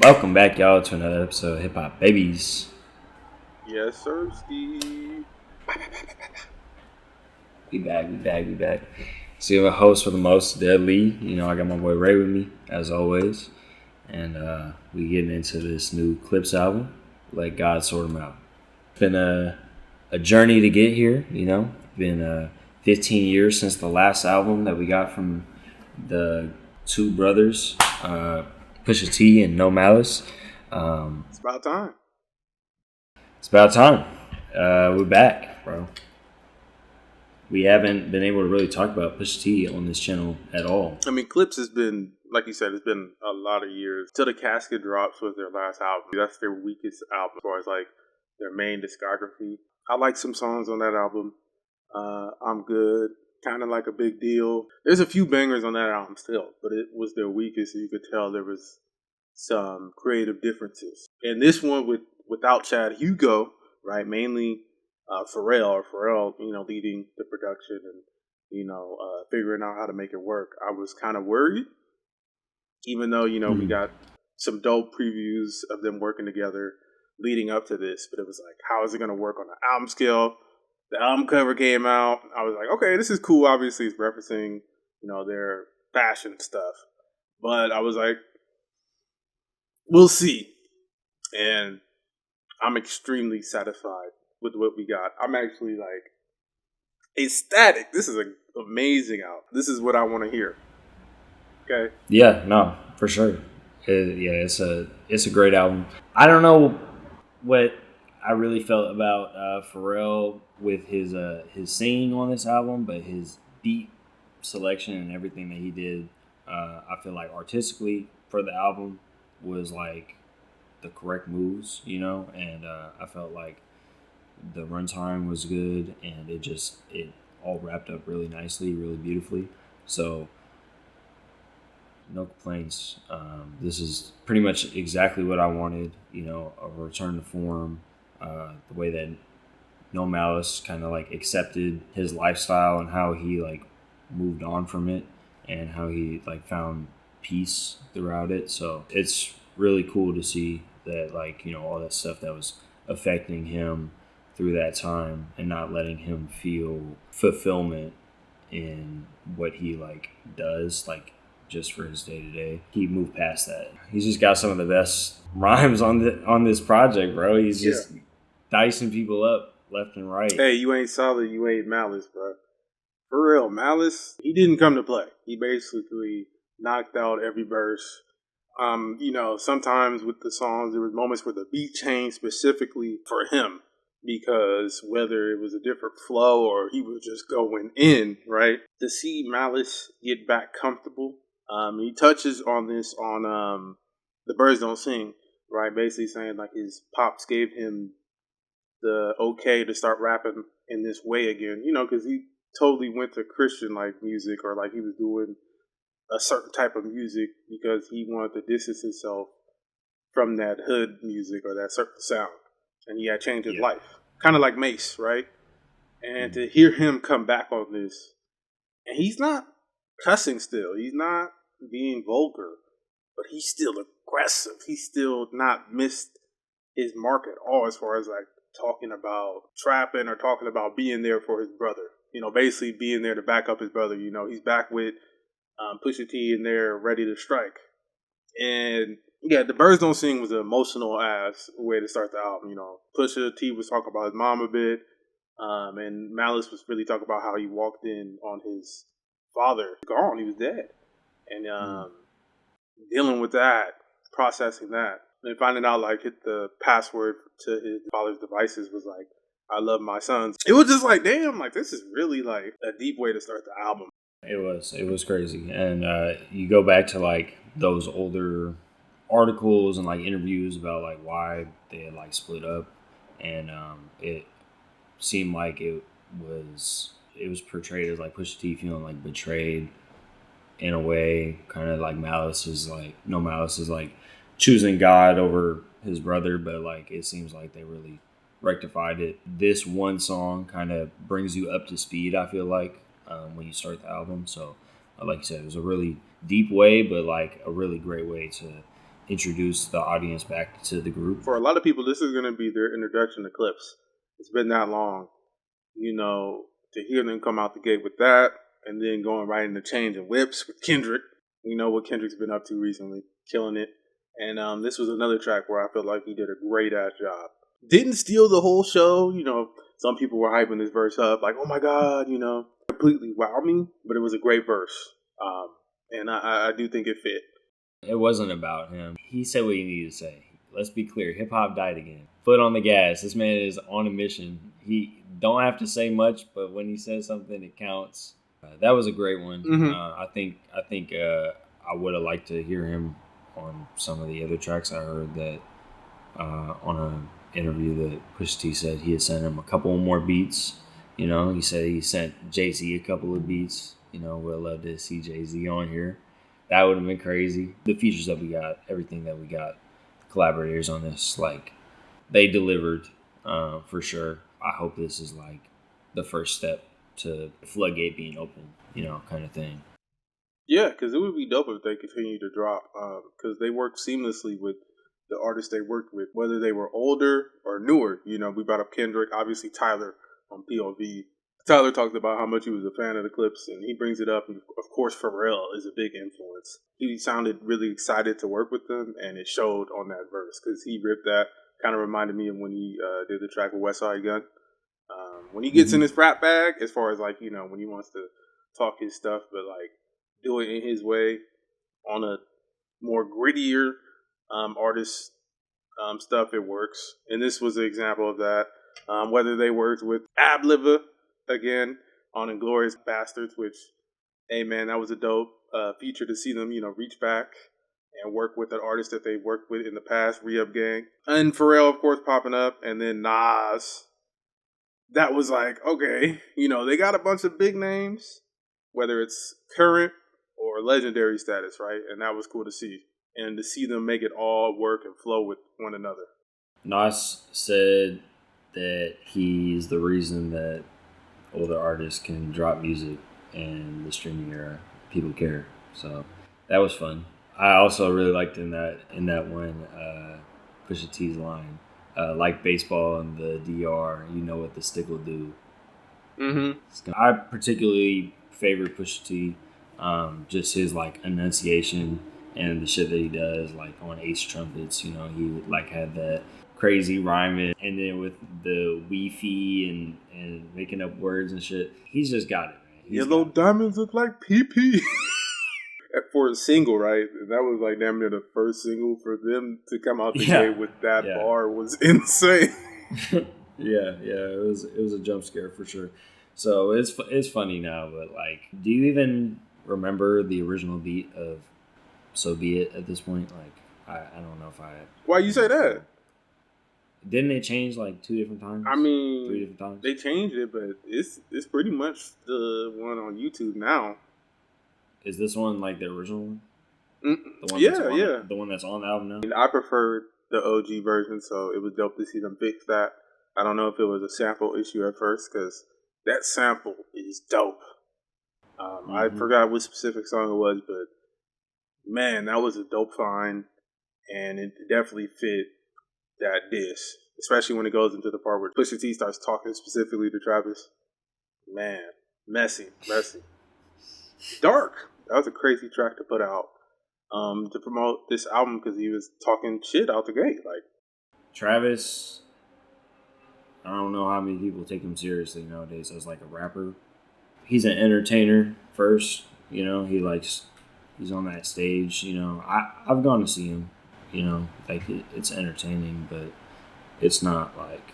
Welcome back, y'all, to another episode of Hip Hop Babies. Yes, sir, Steve. We back. So you have a host for the most, DeadLeigh. You know, I got my boy Ray with me, as always. And we getting into this new Clipse album, Let God Sort 'Em Out. It's been a journey to get here, you know. It's been 15 years since the last album that we got from the two brothers, Pusha T and No Malice. It's about time. It's about time. We're back, bro. We haven't been able to really talk about Pusha T on this channel at all. I mean, Clipse has been, like you said, it's been a lot of years. Till the Casket Drops was their last album. That's their weakest album as far as like their main discography. I like some songs on that album. I'm Good, kind of like a Big Deal. There's a few bangers on that album still, but it was their weakest, and you could tell there was some creative differences. And this one without Chad Hugo, right, mainly Pharrell, you know, leading the production and, you know, figuring out how to make it work. I was kind of worried, even though, you know, we got some dope previews of them working together leading up to this, but it was like, how is it going to work on the album scale? The album cover came out. I was like, okay, this is cool. Obviously, it's referencing, you know, their fashion stuff. But I was like, we'll see. And I'm extremely satisfied with what we got. I'm actually like ecstatic. This is an amazing album. This is what I want to hear. Okay. Yeah, no, for sure. It's a great album. I don't know what I really felt about Pharrell with his singing on this album, but his beat selection and everything that he did, I feel like artistically for the album was like the correct moves, you know, and I felt like the runtime was good, and it all wrapped up really nicely, really beautifully. So no complaints. This is pretty much exactly what I wanted, you know, a return to form. The way that No Malice kind of like accepted his lifestyle and how he like moved on from it and how he like found peace throughout it. So it's really cool to see that, like, you know, all that stuff that was affecting him through that time and not letting him feel fulfillment in what he like does, like just for his day to day. He moved past that. He's just got some of the best rhymes on this project, bro. He's just dicing people up left and right. Hey, you ain't solid, you ain't Malice, bro. For real, Malice, he didn't come to play. He basically knocked out every verse. You know, sometimes with the songs, there was moments where the beat changed specifically for him, because whether it was a different flow or he was just going in, right? To see Malice get back comfortable, he touches on this on The Birds Don't Sing, right? Basically saying like his pops gave him the okay to start rapping in this way again, you know, because he totally went to Christian like music, or like he was doing a certain type of music because he wanted to distance himself from that hood music or that certain sound, and he had changed his life, kind of like Mace, right? And to hear him come back on this, and he's not cussing still, he's not being vulgar, but he's still aggressive. He's still not missed his mark at all as far as like talking about trapping or talking about being there for his brother. You know, basically being there to back up his brother. You know, he's back with Pusha T in there ready to strike. And yeah, The Birds Don't Sing was an emotional ass way to start the album. You know, Pusha T was talking about his mom a bit, and Malice was really talking about how he walked in on his father gone. He was dead. And dealing with that, processing that, and finding out like the password to his father's devices was like, I love my sons. It was just like, damn, like this is really like a deep way to start the album. It was crazy. And you go back to like those older articles and like interviews about like why they had like split up, and it seemed like it was portrayed as like Pusha T feeling like betrayed in a way, kind of like Malice is like choosing God over his brother, but like it seems like they really rectified it. This one song kind of brings you up to speed, I feel like, when you start the album. So like you said, it was a really deep way, but like a really great way to introduce the audience back to the group. For a lot of people, this is going to be their introduction to Clipse. It's been that long, to hear them come out the gate with that, and then going right into Change and Whips with Kendrick. We know what Kendrick's been up to recently, killing it. And this was another track where I felt like he did a great ass job. Didn't steal the whole show. Some people were hyping this verse up, like, oh my God, completely wow me. But it was a great verse. And I do think it fit. It wasn't about him. He said what he needed to say. Let's be clear. Hip hop died again. Foot on the gas. This man is on a mission. He don't have to say much, but when he says something, it counts. That was a great one. Mm-hmm. I think I would have liked to hear him on some of the other tracks. I heard that on an interview that Pusha T said he had sent him a couple more beats. He said he sent Jay-Z a couple of beats. We'd love to see Jay-Z on here. That would have been crazy. The features that we got, everything that we got, the collaborators on this, like, they delivered for sure. I hope this is like the first step to the floodgate being open, kind of thing. Yeah, because it would be dope if they continued to drop, because they work seamlessly with the artists they worked with, whether they were older or newer. We brought up Kendrick, obviously Tyler on P.O.V. Tyler talked about how much he was a fan of the Clipse, and he brings it up. And of course, Pharrell is a big influence. He sounded really excited to work with them, and it showed on that verse because he ripped that. Kind of reminded me of when he did the track with Westside Gun. When he gets in his rap bag, as far as like, when he wants to talk his stuff, but like do it in his way on a more grittier artist stuff, it works. And this was an example of that. Whether they worked with Ad-Libba again on Inglourious Bastards, which, hey man, that was a dope feature to see them, reach back and work with an artist that they worked with in the past, Re-Up Gang. And Pharrell, of course, popping up. And then Nas. That was like, okay, they got a bunch of big names, whether it's current or legendary status, right? And that was cool to see. And to see them make it all work and flow with one another. Nas said that he's the reason that older artists can drop music in the streaming era. People care. So that was fun. I also really liked in that one Pusha T's line, like baseball in the DR, you know what the stick will do. Mm-hmm. I particularly favorite Pusha T, just his like enunciation and the shit that he does, like on Ace Trumpets. He like had that crazy rhyming, and then with the Wi-Fi and making up words and shit. He's just got it, man. Yellow diamonds look like PP. For a single, right? That was like damn near the first single for them to come out the gate with that bar was insane. It was a jump scare for sure. So it's funny now, but like, do you even remember the original beat of "So Be It" at this point? Like, I don't know if I. Why you say that? Didn't it change like 2 different times? I mean, 3 different times. They changed it, but it's pretty much the one on YouTube now. Is this one like the original one? The one that's on the album now. I preferred the OG version, so it was dope to see them fix that. I don't know if it was a sample issue at first, because that sample is dope. I forgot what specific song it was, but man, that was a dope find, and it definitely fit that dish, especially when it goes into the part where Pusha T starts talking specifically to Travis. Man, messy, dark. That was a crazy track to put out to promote this album because he was talking shit out the gate. Like Travis, I don't know how many people take him seriously nowadays as like a rapper. He's an entertainer first, he's on that stage. I've gone to see him. Like it's entertaining, but it's not like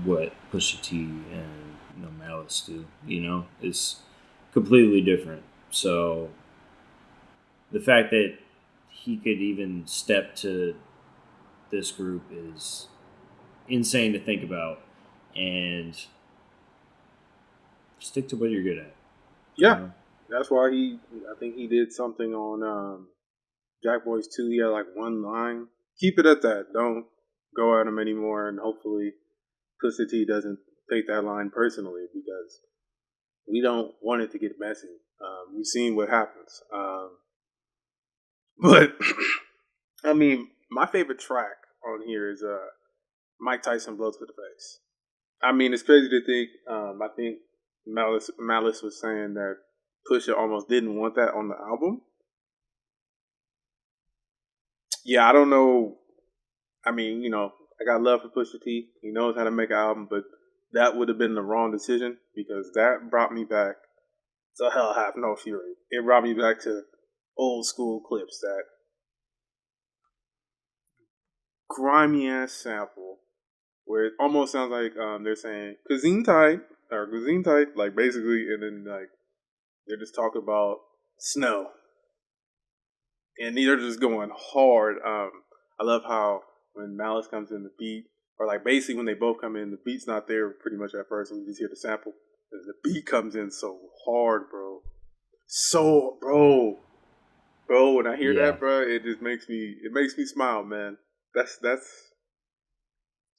what Pusha T and Malice do. It's completely different. So the fact that he could even step to this group is insane to think about, and stick to what you're good at. Yeah, that's why I think he did something on Jack Boys 2. He had like one line. Keep it at that. Don't go at him anymore, and hopefully Pusha T doesn't take that line personally, because we don't want it to get messy. We've seen what happens. But I mean, my favorite track on here is Mike Tyson blows to the face. I mean, it's crazy to think. I think Malice was saying that Pusha almost didn't want that on the album. Yeah, I don't know. I mean, I got love for Pusha T. He knows how to make an album, but that would have been the wrong decision because that brought me back to Hell Have No Fury. It brought me back to old school Clipse, that grimy ass sample where it almost sounds like they're saying Gesundheit or Gesundheit, like basically, and then like they're just talking about snow, and they're just going hard. I love how when Malice comes in the beat, or like basically when they both come in, the beat's not there pretty much at first, and we just hear the sample. And the beat comes in so hard, bro. So, bro, when I hear that, bro, it just makes me smile, man. That's.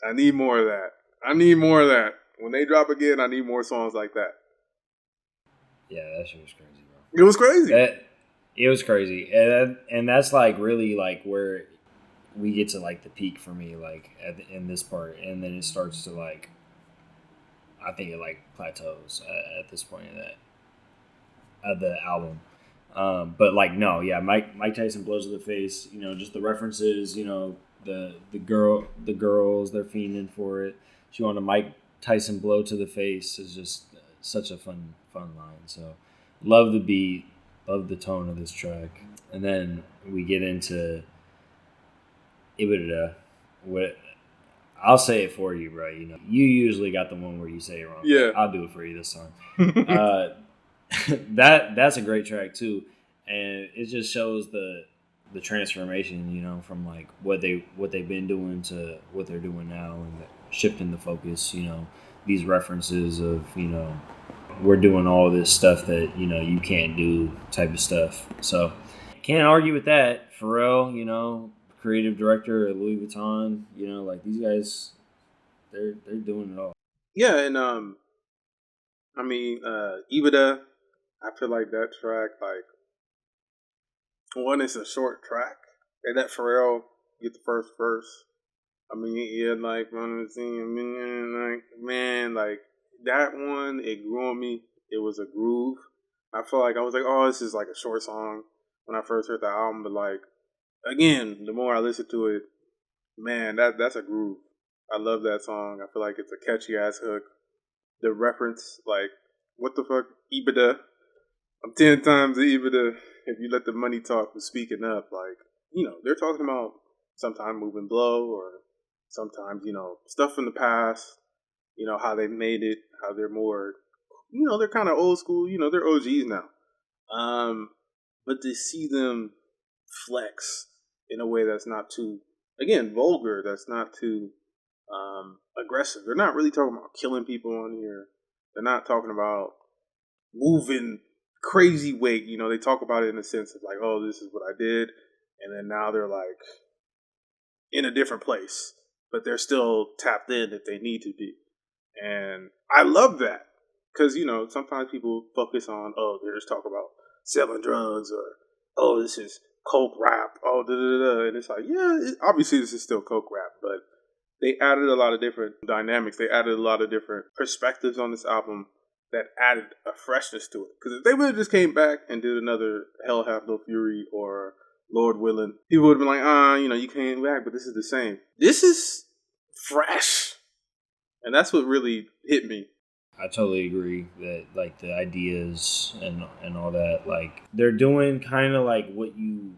I need more of that. I need more of that. When they drop again, I need more songs like that. Yeah, that shit was crazy, bro. It was crazy. It was crazy, and that's like really like where we get to like the peak for me, like in this part, and then it starts to like, I think it like plateaus at this point of the album. But like no, yeah, Mike Tyson blows to the face. Just the references. The girls, they're fiending for it. She want a Mike Tyson blow to the face is just such a fun line. So love the beat, love the tone of this track, and then we get into E.B.I.T.D.A. What I'll say it for you, bro. You usually got the one where you say it wrong. Yeah, I'll do it for you this time. That's a great track too, and it just shows the transformation, from like what they've been doing to what they're doing now, and shifting the focus. These references of we're doing all this stuff that you can't do type of stuff. So can't argue with that. Pharrell, creative director at Louis Vuitton, like these guys, they're doing it all. Yeah, and I mean, E.B.I.T.D.A. I feel like that track, like one, it's a short track. They let Pharrell get the first verse. I mean, yeah, like man, like that one, it grew on me. It was a groove. I felt like I was like, oh, this is like a short song when I first heard the album, but like again, the more I listen to it, man, that's a groove. I love that song. I feel like it's a catchy ass hook. The reference, like, what the fuck, E.B.I.T.D.A. I'm 10 times the E.B.I.T.D.A. If you let the money talk for speaking up, like, they're talking about sometimes moving blow or sometimes, stuff from the past, how they made it, how they're more, they're kind of old school, they're OGs now. But to see them flex in a way that's not too, again, vulgar, that's not too aggressive. They're not really talking about killing people on here. They're not talking about moving crazy weight. They talk about it in the sense of like, oh, this is what I did. And then now they're like in a different place, but they're still tapped in if they need to be. And I love that because, sometimes people focus on, oh, they're just talking about selling drugs or, oh, this is coke rap. Oh, da da da. And it's like, yeah, obviously this is still coke rap, but they added a lot of different dynamics. They added a lot of different perspectives on this album that added a freshness to it. Because if they would have just came back and did another Hell Have No Fury or Lord Willing, people would have been like, you came back, but this is the same. This is fresh. And that's what really hit me. I totally agree that like the ideas and all that, like they're doing kind of like what you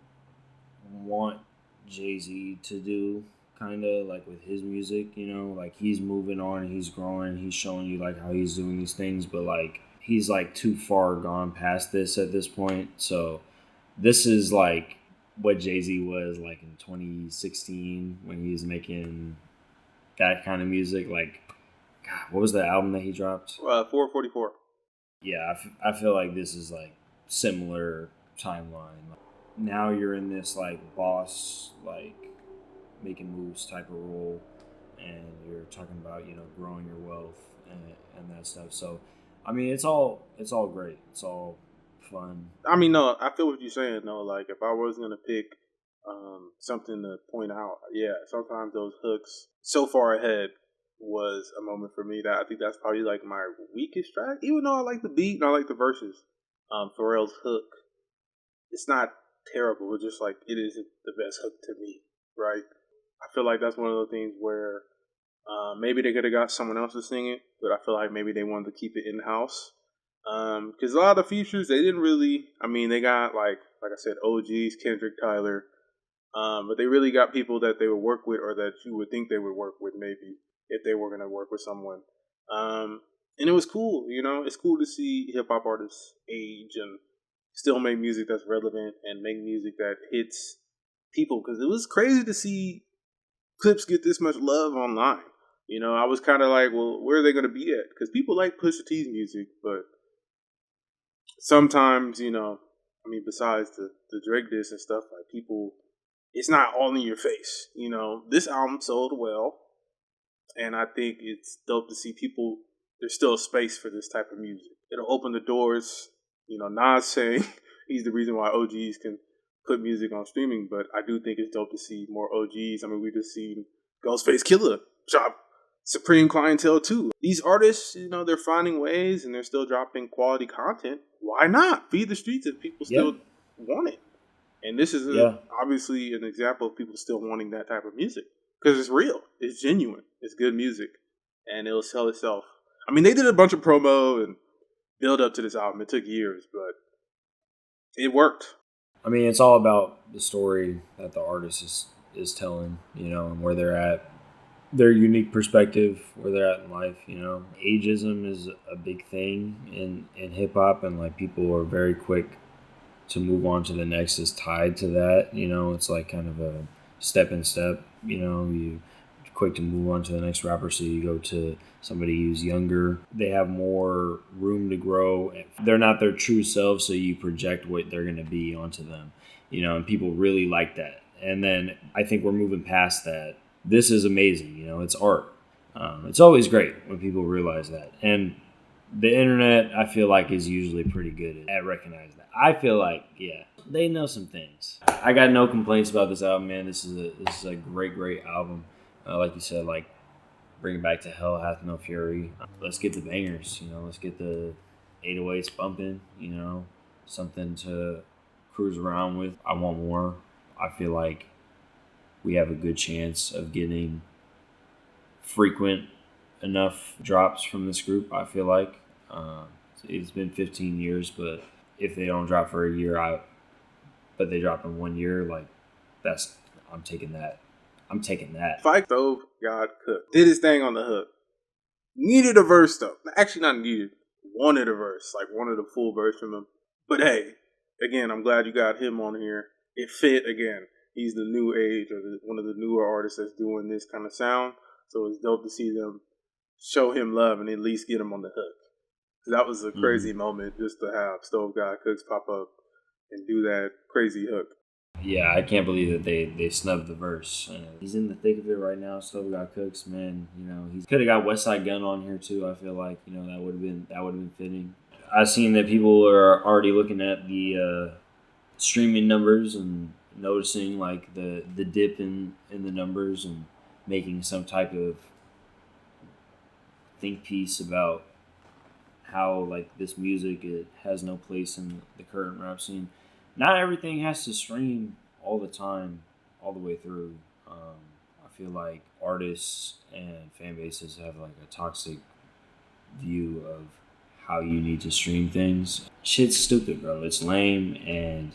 want Jay-Z to do, kind of like with his music, like he's moving on, he's growing, he's showing you like how he's doing these things, but like he's like too far gone past this at this point. So this is like what Jay-Z was like in 2016 when he was making that kind of music. Like, God, what was the album that he dropped? 444. Yeah, I feel like this is like similar timeline. Now you're in this like boss, like making moves type of role, and you're talking about growing your wealth and that stuff. So, I mean, it's all great. It's all fun. I mean, no, I feel what you're saying, though. Like, if I was going to pick something to point out, yeah, sometimes those hooks so far ahead was a moment for me that I think that's probably like my weakest track. Even though I like the beat and I like the verses, Pharrell's hook, it's not terrible. It's just like it isn't the best hook to me, right? I feel like that's one of those things where maybe they could have got someone else to sing it, but I feel like maybe they wanted to keep it in house. Because a lot of the features they didn't really. I mean, they got like I said, OGs, Kendrick, Tyler, but they really got people that they would work with or that you would think they would work with maybe if they were going to work with someone. And it was cool, you know. It's cool to see hip hop artists age and still make music that's relevant and make music that hits people. Because it was crazy to see Clipse get this much love online. You know, I was kind of like, well, where are they going to be at? Because people like Pusha T's music, but sometimes, you know, I mean, besides the Drake diss and stuff, like people, it's not all in your face. You know, this album sold well, and I think it's dope to see people. There's still a space for this type of music. It'll open the doors. You know, Nas saying he's the reason why OGs can put music on streaming, but I do think it's dope to see more OGs. I mean, we just seen Ghostface Killer drop Supreme Clientele too. These artists, you know, they're finding ways and they're still dropping quality content. Why not feed the streets if people still want it? And this is obviously an example of people still wanting that type of music because it's real, it's genuine, it's good music, and it'll sell itself. I mean, they did a bunch of promo and build up to this album. It took years, but it worked. I mean, it's all about the story that the artist is telling, you know, and where they're at, their unique perspective, where they're at in life, you know. Ageism is a big thing in hip hop, and like people are very quick to move on to the next is tied to that, you know. It's like kind of a step in step, you know. You quick to move on to the next rapper, so you go to somebody who's younger. They have more room to grow. They're not their true selves, so you project what they're going to be onto them, you know, and people really like that. And then I think we're moving past that. This is amazing, you know, it's art. It's always great when people realize that. And the internet, I feel like, is usually pretty good at recognizing that. I feel like, yeah, they know some things. I got no complaints about this album, man. This is a great album. Like you said, like, bring it back to Hell Hath No Fury. Let's get the bangers, you know. Let's get the 808s bumping, you know. Something to cruise around with. I want more. I feel like we have a good chance of getting frequent enough drops from this group. I feel like it's been 15 years, but if they don't drop for a year, but they drop in 1 year, like I'm taking that. Fight Stove got cooked. Did his thing on the hook. Needed a verse though. Actually, not needed. Wanted a verse. Like wanted a full verse from him. But hey, again, I'm glad you got him on here. It fit again. He's the new age or one of the newer artists that's doing this kind of sound. So it's dope to see them show him love and at least get him on the hook. That was a crazy moment just to have Stove God Cooks pop up and do that crazy hook. Yeah, I can't believe that they snubbed the verse. He's in the thick of it right now. Stove God Cooks, man. You know, he could have got Westside Gun on here too. I feel like, you know, that would have been fitting. I've seen that people are already looking at the streaming numbers and noticing like the dip in the numbers and making some type of think piece about how like this music, it has no place in the current rap scene. Not everything has to stream all the time, all the way through. I feel like artists and fan bases have like a toxic view of how you need to stream things. Shit's stupid, bro. It's lame and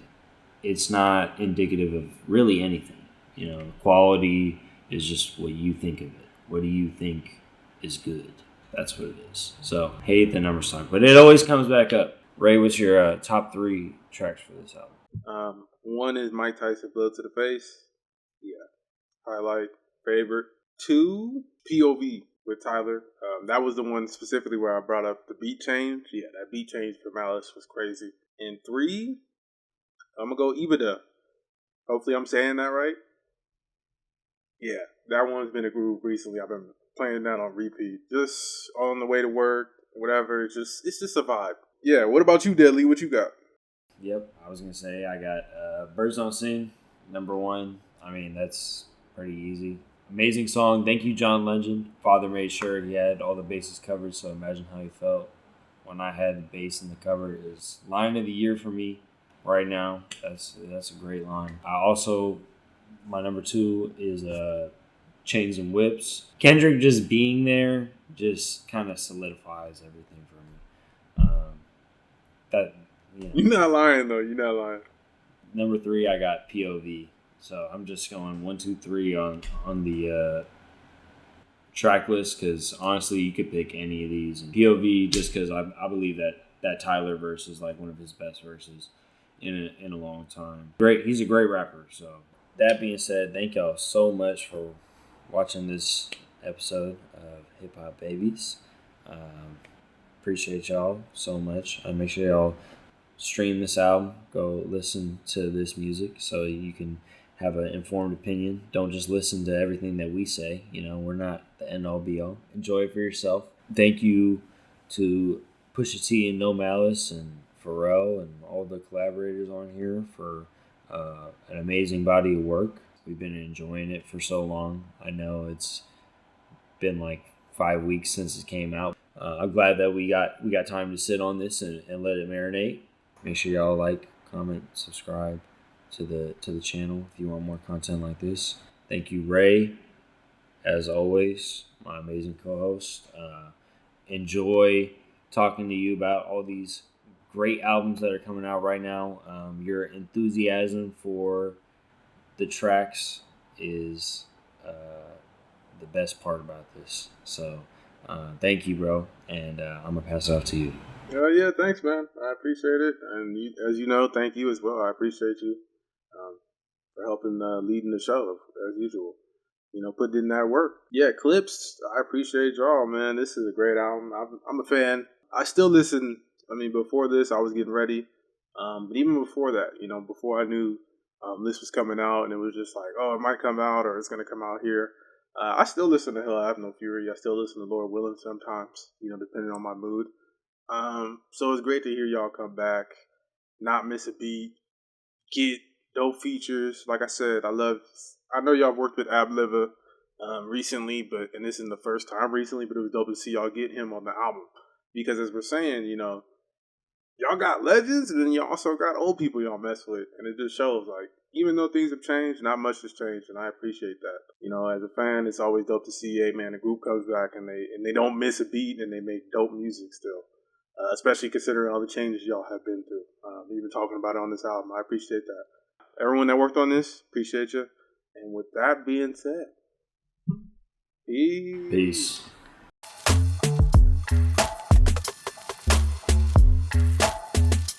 it's not indicative of really anything. You know, quality is just what you think of it. What do you think is good? That's what it is. So, hate the numbers talk, but it always comes back up. Ray, what's your top 3 tracks for this album? One is Mike Tyson, Blood to the Face. Yeah. Highlight, favorite. 2, P.O.V. with Tyler. That was the one specifically where I brought up the beat change. Yeah, that beat change for Malice was crazy. And 3, I'm going to go E.B.I.T.D.A. Hopefully I'm saying that right. Yeah, that one's been a groove recently. I've been playing that on repeat. Just on the way to work, whatever. It's just a vibe. Yeah, what about you, DeadLeigh? What you got? Yep, I was gonna say I got Birds Don't Sing, number one. I mean, that's pretty easy. Amazing song. Thank you, John Legend. Father made sure he had all the bases covered, so imagine how he felt when I had the bass in the cover. Is line of the year for me right now. That's a great line. I also, my number two is Chains and Whips. Kendrick just being there just kind of solidifies everything for me. That you know. You're not lying though. You're not lying. Number three, I got P.O.V. So I'm just going 1, 2, 3 on the track list because honestly, you could pick any of these. And P.O.V. just because I believe that Tyler verse is like one of his best verses in a long time. Great, he's a great rapper. So that being said, thank y'all so much for watching this episode of Hip Hop Babies. Appreciate y'all so much. Make sure y'all stream this album. Go listen to this music so you can have an informed opinion. Don't just listen to everything that we say. We're not the end all be all. Enjoy it for yourself. Thank you to Pusha T and No Malice and Pharrell and all the collaborators on here for an amazing body of work. We've been enjoying it for so long. I know it's been like 5 weeks since it came out. I'm glad that we got time to sit on this and let it marinate. Make sure y'all like, comment, subscribe to the channel if you want more content like this. Thank you, Ray, as always, my amazing co-host. Enjoy talking to you about all these great albums that are coming out right now. Your enthusiasm for the tracks is the best part about this. So thank you, bro, and I'm gonna pass it off to you. Yeah, thanks, man. I appreciate it, and as you know, thank you as well. I appreciate you for helping leading the show as usual. Putting in that work. Yeah, Clipse. I appreciate y'all, man. This is a great album. I'm a fan. I still listen. I mean, before this, I was getting ready, but even before that, before I knew this was coming out, and it was just like, oh, it might come out or it's gonna come out here. I still listen to Hell I Have No Fury. I still listen to Lord Willing sometimes, depending on my mood. So it's great to hear y'all come back, not miss a beat, get dope features. Like I said, I know y'all worked with Ab-Liva recently, and this isn't the first time recently, but it was dope to see y'all get him on the album. Because as we're saying, y'all got legends, and then you also got old people y'all mess with. And it just shows, like, even though things have changed, not much has changed, and I appreciate that. As a fan, it's always dope to see, hey, man, the group comes back, and they don't miss a beat, and they make dope music still. Especially considering all the changes y'all have been through. Even talking about it on this album, I appreciate that. Everyone that worked on this, appreciate you. And with that being said, peace.